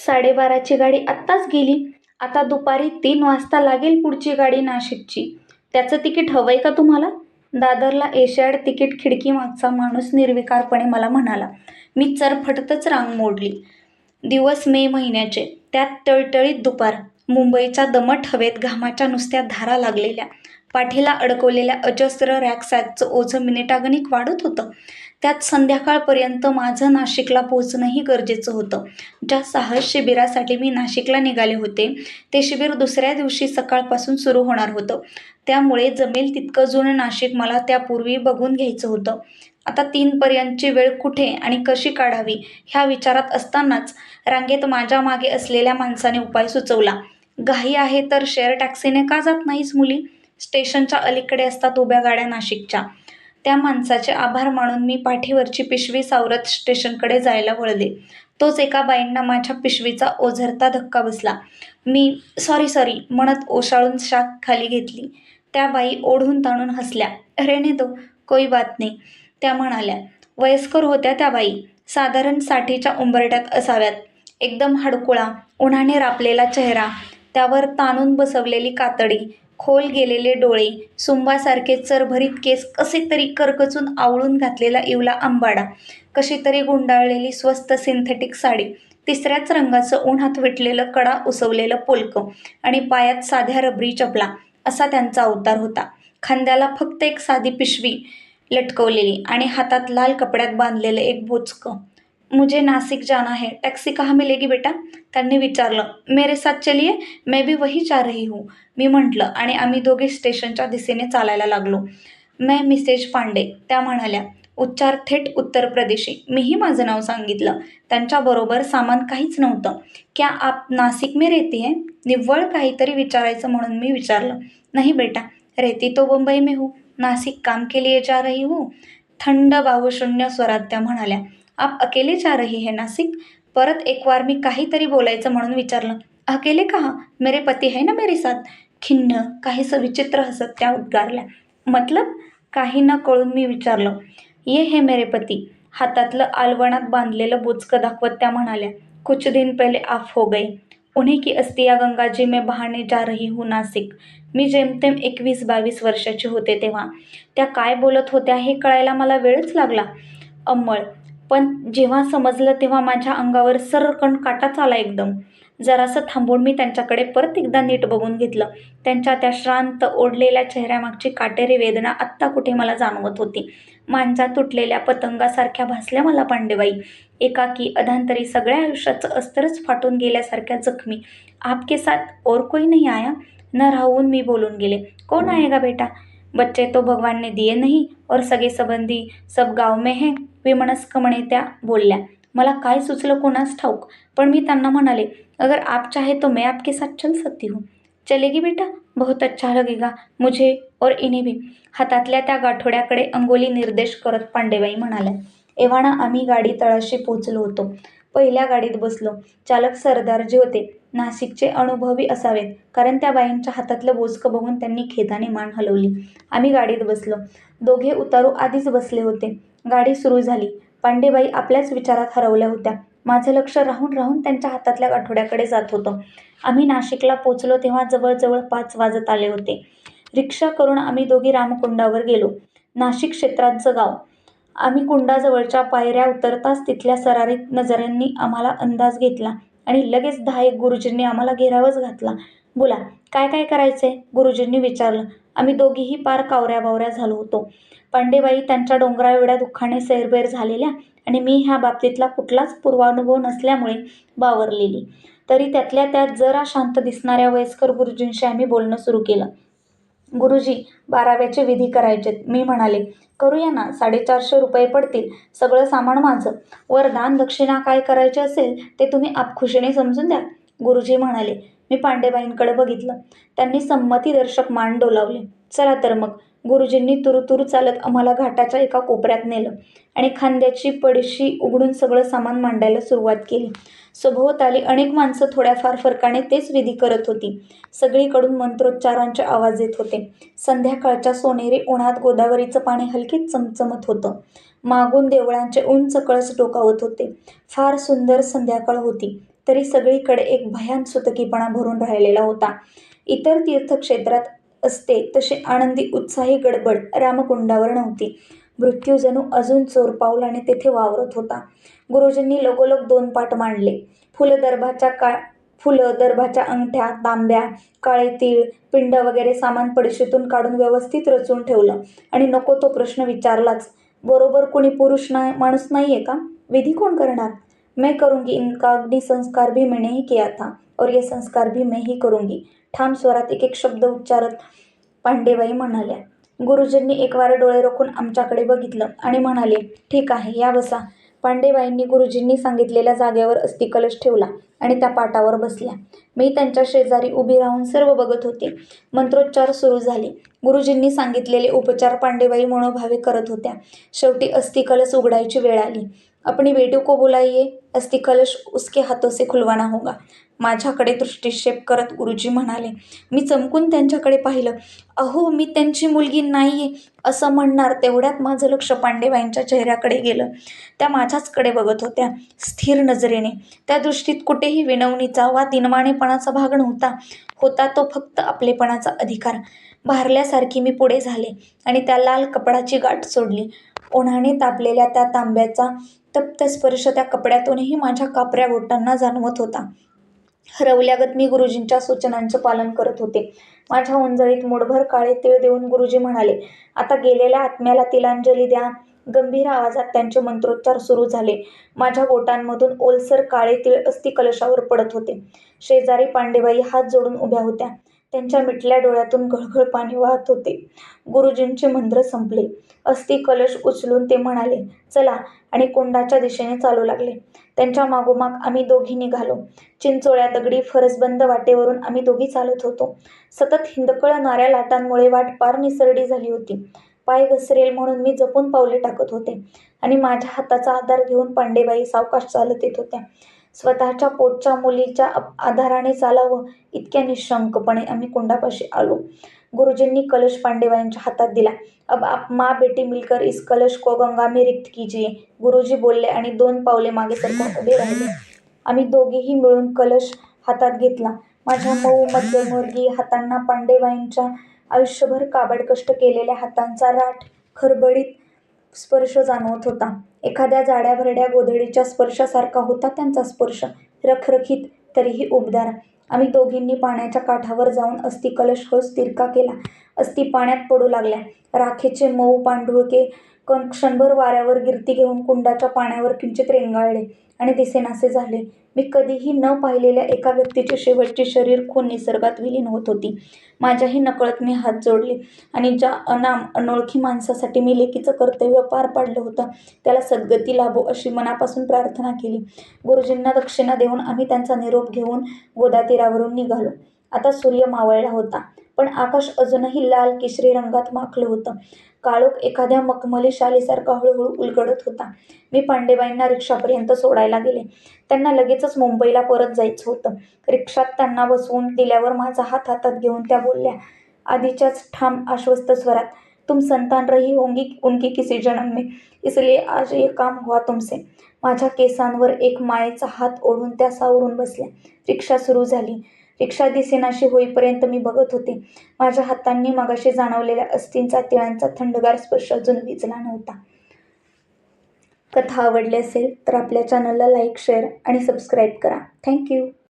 12:30ची गाडी आत्ताच गेली. आता दुपारी 3 वाजता लागेल पुढची गाडी नाशिकची. त्याचं तिकीट हवंय का तुम्हाला? दादरला एशियाड तिकीट खिडकीमागचा माणूस निर्विकारपणे मला म्हणाला. मी चरफटतच रांग मोडली. दिवस मे महिन्याचे, त्यात टळटळीत दुपार. मुंबईच्या दमट हवेत घामाच्या नुसत्या धारा लागलेल्या. पाठीला अडकवलेल्या अजस्र रॅकसॅकचं ओझं मिनिटागणिक वाढत होतं. त्यात संध्याकाळपर्यंत माझं नाशिकला पोहोचणंही गरजेचं होतं. ज्या साहस शिबिरासाठी मी नाशिकला निघाले होते, ते शिबिर दुसऱ्या दिवशी सकाळपासून सुरू होणार होतं. त्यामुळे जमेल तितकं जुनं नाशिक मला त्यापूर्वी बघून घ्यायचं होतं. आता 3 पर्यंतची वेळ कुठे आणि कशी काढावी ह्या विचारात असतानाच रांगेत माझ्या मागे असलेल्या माणसाने उपाय सुचवला. घाई आहे तर शेअर टॅक्सीने का जात नाहीस मुली? स्टेशनच्या अलीकडे असतात उभ्या गाड्या नाशिकच्या. त्या माणसाचे आभार मानून मी पाठीवरची पिशवी सावरत स्टेशनकडे जायला वळले. तोच एका बाईंना माझ्या पिशवीचा ओझरता धक्का बसला. मी सॉरी म्हणत ओशाळून शाख खाली घेतली. त्या बाई ओढून ताणून हसल्या. रहने दो, कोई बात नहीं, त्या म्हणाल्या. वयस्कर होत्या त्या बाई. साधारण 60च्या उंबरठ्यात असाव्यात. एकदम हडकुळा, उन्हाने रापलेला चेहरा, त्यावर ताणून बसवलेली कातडी, खोल गेलेले डोळे, सुंबासारखे चरभरीत केस, कसे तरी करकचून आवळून घातलेला इवला अंबाडा, कशी तरी गुंडाळलेली स्वस्त सिंथेटिक साडी, तिसऱ्याच रंगाचं उन्हात विटलेलं कडा उसवलेलं पोलकं आणि पायात साध्या रबरी चपला, असा त्यांचा अवतार होता. खांद्याला फक्त एक साधी पिशवी लटकवलेली आणि हातात लाल कपड्यात बांधलेलं एक बोचकं. मुझे नासिक जाना है, टॅक्सी कहाँ मिलेगी बेटा? त्यांनी विचारलं. मेरे साथ चलिए, मैं भी वही जा रही हूँ, मी म्हटलं आणि आम्ही दोघे स्टेशनच्या दिशेने चालायला लागलो. मैं मिसेज पांडे, त्या म्हणाल्या. उच्चार थेट उत्तर प्रदेशी. मीही माझं नाव सांगितलं. त्यांच्याबरोबर सामान काहीच नव्हतं. क्या आप नासिक में रहती हैं? निव्वळ काहीतरी विचारायचं म्हणून मी विचारलं. नहीं बेटा, रहती तो मुंबई में हूँ, नासिक काम के लिए जा रही हूँ, थंड भावशून्य स्वरात त्या म्हणाल्या. आप अकेले जा रही है नासिक? परत एक वार मी काहीतरी बोलायचं म्हणून विचारलं. अकेले कहा, मेरे पती है ना मेरे साथ? खिन्न, काहीसं विचित्र हसत त्या उद्गारल्या. मतलब? काही न कळून मी विचारलं. ये है मेरे पती, हातातलं आलवणात बांधलेलं बोचकं दाखवत त्या म्हणाल्या. कुछ दिन पहले आप हो गए, उन्हीं की अस्थियां गंगाजी में बहाने जा रही हूँ नासिक. मी जेमतेम 21-22 वर्षाची होते तेव्हा. त्या काय बोलत होत्या हे कळायला मला वेळच लागला. अंमळ. पण जेव्हा समजलं तेव्हा माझ्या अंगावर सर्रकन काटाच आला एकदम. जरासं थांबून मी त्यांच्याकडे परत एकदा नीट बघून घेतलं. त्यांच्या त्या श्रांत ओढलेल्या चेहऱ्यामागची काटेरी वेदना आत्ता कुठे मला जाणवत होती. मांजा तुटलेल्या पतंगासारख्या भासल्या मला पांडेबाई. एकाकी, अधांतरी, सगळ्या आयुष्याचं अस्तरच फाटून गेल्यासारख्या जखमी. आपके साथ और कोई नहीं आया? न राहून मी बोलून गेले. कौन आएगा बेटा? बच्चे तो भगवान ने दिए नहीं और सगे संबंधी सब गाव में हैं, विमनस्कपणे त्या बोलल्या. मला काय सुचलं कोणास ठाऊक, पण मी त्यांना म्हणाले, अगर आप चाहे तो मैं आपके साथ चल सकती हूँ. चलेगी बेटा? बहुत अच्छा लगेगा मुझे और इन्हें भी, हातातल्या त्या गाठोड्याकडे अंगोली निर्देश करत पांडेबाई म्हणाल्या. एव्हाना आम्ही गाडी तळाशी पोहोचलो होतो. पहिल्या गाडीत बसलो. चालक सरदारजी होते. नाशिकचे अनुभवी असावेत, कारण त्या बाईंच्या हातातलं बोचकं बघून त्यांनी खेदाने मान हलवली. आम्ही गाडीत बसलो. दोघे उतारू आधीच बसले होते. गाडी सुरू झाली. पांडेबाई आपल्याच विचारात हरवल्या होत्या. माझं लक्ष राहून राहून त्यांच्या हातातल्या गाठोड्याकडे जात होतं. आम्ही नाशिकला पोचलो तेव्हा जवळजवळ 5 वाजत आले होते. रिक्षा करून आम्ही दोघी रामकुंडावर गेलो. नाशिक क्षेत्रांचं गाव. आम्ही कुंडाजवळच्या पायऱ्या उतरताच तिथल्या सरारीत नजरांनी आम्हाला अंदाज घेतला आणि लगेच 10-1 गुरुजींनी आम्हाला घेरावच घातला. बोला, काय काय करायचंय? गुरुजींनी विचारलं. आम्ही दोघीही पार कावऱ्या-बावऱ्या झालो होतो. पांडेबाई त्यांच्या डोंगराएवढ्या दुःखाने सैरभैर झालेल्या आणि मी ह्या बाबतीतला कुठलाच पूर्वानुभव नसल्यामुळे बावरलेली. तरी त्यातल्या त्यात जरा शांत दिसणाऱ्या वयस्कर गुरुजींशी आम्ही बोलणं सुरू केलं. गुरुजी, 12व्याचे विधी करायचेत, मी म्हणाले. करूया ना, 450 रुपये पडतील. सगळं सामान माझं. वर दान दक्षिणा काय करायचे असेल ते तुम्ही आपखुशीने समजून द्या, गुरुजी म्हणाले. मी पांडेबाईंकडे बघितलं. त्यांनी संमतीदर्शक मान डोलावले. चला तर मग. गुरुजींनी तुरुतुरु चालत आम्हाला घाटाच्या एका कोपऱ्यात नेलं आणि खांद्याची पडशी उघडून सगळं सामान मांडायला सुरुवात केली. सभोवताली अनेक माणसं थोड्याफार फरकाने तेच विधी करत होती. सगळीकडून मंत्रोच्चारांचे आवाज येत होते. संध्याकाळच्या सोनेरी उन्हात गोदावरीचं पाणी हलकेच चमचमत होतं. मागून देवळांचे उंच कळस डोकावत होते. फार सुंदर संध्याकाळ होती. तरी सगळीकडे एक भयान सुतकीपणा भरून राहिलेला होता. इतर तीर्थक्षेत्रात असते तशी आनंदी उत्साही गडबड रामकुंडावर नव्हती. मृत्यू जणू अजून चोरपावलाने तेथे वावरत होता. गुरुजींनी लगोलग 2 पाट मांडले. फुलं, दर्भाच्या अंगठ्या, तांब्या, काळे तीळ, पिंड वगैरे सामान पडशीतून काढून व्यवस्थित रचून ठेवलं आणि नको तो प्रश्न विचारलाच. बरोबर कुणी पुरुष माणूस नाहीये का? विधी कोण करणार? मैं करूंगी. इनका अग्नि संस्कार भी मैंने ही किया था और ये संस्कार भी मैं ही करूंगी. ठाम स्वरात एक एक शब्द उच्चारत पांडेबाई म्हणाल्या. गुरुजींनी एकवार डोळे रोखून आमच्याकडे बघितलं आणि म्हणाले, ठीक आहे, या बसा. पांडेबाईंनी गुरुजींनी सांगितलेल्या जागेवर अस्थिकलश ठेवला आणि त्या पाटावर बसल्या. मी त्यांच्या शेजारी उभी राहून सर्व बघत होते. मंत्रोच्चार सुरू झाले. गुरुजींनी सांगितलेले उपचार पांडेबाई मनोभावे करत होत्या. शेवटी अस्थिकलश उघडायची वेळ आली. अपनी बेटी को बुलाइए, अस्थिकलश उसके हाथों से खुलवाना होगा. माझ्याकडे दृष्टिक्षेप करत गुरुजी म्हणाले. मी चमकून त्यांच्याकडे पाहिलं. अहो, मी त्यांची मुलगी नाहीये असं म्हणणार तेवढ्यात माझं लक्ष पांडेबाईंच्या चेहऱ्याकडे गेलं. त्या माझ्याचकडे बघत होत्या, स्थिर नजरेने. त्या दृष्टीत कुठेही विनवणीचा वा दिनवाणेपणाचा भाग नव्हता. होता तो फक्त आपलेपणाचा अधिकार. भारल्यासारखी मी पुढे झाले आणि त्या लाल कपडाची गाठ सोडली. उन्हाने तापलेल्या त्या तांब्याचा तप्त स्पर्श त्या कपड्यातूनही माझ्या कापऱ्या बोटांना जाणवत होता. हरवल्यागत मी गुरुजींच्या सूचनांचे पालन करत होते. माझ्या ओंजळीत मूठभर काळे तीळ देऊन गुरुजी म्हणाले, आता गेलेल्या आत्म्याला तिलांजली द्या. गंभीर आवाजात त्यांचे मंत्रोच्चार सुरू झाले. माझ्या बोटांमधून ओलसर काळे तीळ अस्थिकलशावर पडत होते. शेजारी पांडेबाई हात जोडून उभ्या होत्या. त्यांच्या मिटल्या डोळ्यातून घळघळ पाणी वाहत होते. गुरुजींचे मंत्र संपले. अस्थिकलश उचलून ते म्हणाले, चला, आणि कुंडाच्या दिशेने चालू लागले. त्यांच्या मागोमाग आम्ही दोघी निघालो. चिंचोळ्या दगडी फरसबंद वाटेवरून आम्ही दोघी चालत होतो. सतत हिंदकळणाऱ्या लाटांमुळे वाट पार निसरडी झाली होती. पाय घसरेल म्हणून मी जपून पावले टाकत होते आणि माझ्या हाताचा आधार घेऊन पांडेबाई सावकाश चालत येत होत्या. स्वतःच्या पोटच्या मुलीच्या आधाराने चालावं इतक्या निशंकपणे आम्ही कुंडापाशी आलो. गुरुजींनी कलश पांडेबाईंच्या हातात दिला. अब आप माँ बेटी मिलकर इस कलश को गंगा में रिक्त कीजिए. गुरुजी बोलले आणि 2 पावले मागे सरकून उभे राहिले. आम्ही दोघेही मिळून कलश हातात घेतला. माझ्या मऊ मध्यमवर्गीय हातांना पांडेबाईंच्या आयुष्यभर काबाड कष्ट केलेल्या हातांचा राठ खरबडीत स्पर्श जाणवत होता. एखाद्या जाड्या-भरड्या गोधडीच्या स्पर्शासारखा होता त्यांचा स्पर्श, रखरखीत तरीही उबदार. आम्ही दोघींनी पाण्याच्या काठावर जाऊन अस्थिकलश हळूच तिरका केला. अस्थी पाण्यात पडू लागल्या. राखेचे मऊ पांढुळके कण क्षणभर वाऱ्यावर गिरती घेऊन कुंडाच्या पाण्यावर किंचित रेंगाळले आणि दिसेनासे झाले. मी कधीही न पाहिलेल्या एका व्यक्तीची शेवटची शरीर खून निसर्गात विलीन होत होती. माझ्याही नकळत मी हात जोडले आणि ज्या अनाम अनोळखी माणसासाठी मी लेकीचं कर्तव्य पार पाडलं होतं त्याला सद्गती लाभो अशी मनापासून प्रार्थना केली. गुरुजींना दक्षिणा देऊन आम्ही त्यांचा निरोप घेऊन गोदातीरावरून निघालो. आता सूर्य मावळला होता, पण आकाश अजूनही लाल केशरी रंगात माखलं होतं. काळोख एखाद्या मखमली शालीसारखा हळूहळू उलगडत होता. मी पांडेबाईंना रिक्षापर्यंत सोडायला गेले. त्यांना लगेचच मुंबईला परत जायचं होतं. रिक्षात त्यांना बसवून दिल्यावर माझा हात हातात घेऊन त्या बोलल्या, आधीच्याच ठाम आश्वस्त स्वरात, तुम संतान रही होंगी उनकी किसी जन्म में, इसलिए आज ये काम हुआ तुमसे. माझ्या केसांवर एक मायेचा हात ओढून त्या सावरून बसल्या. रिक्षा सुरू झाली. रिक्षा दिसेनाशी होईपर्यंत मी बघत होते. माझ्या हातांनी मगाशी जाणवलेल्या अस्थींचा तिळांचा थंडगार स्पर्श अजून विझला नव्हता. कथा आवडली असेल तर आपल्या चॅनलला लाईक, शेअर आणि सबस्क्राईब करा. थँक्यू.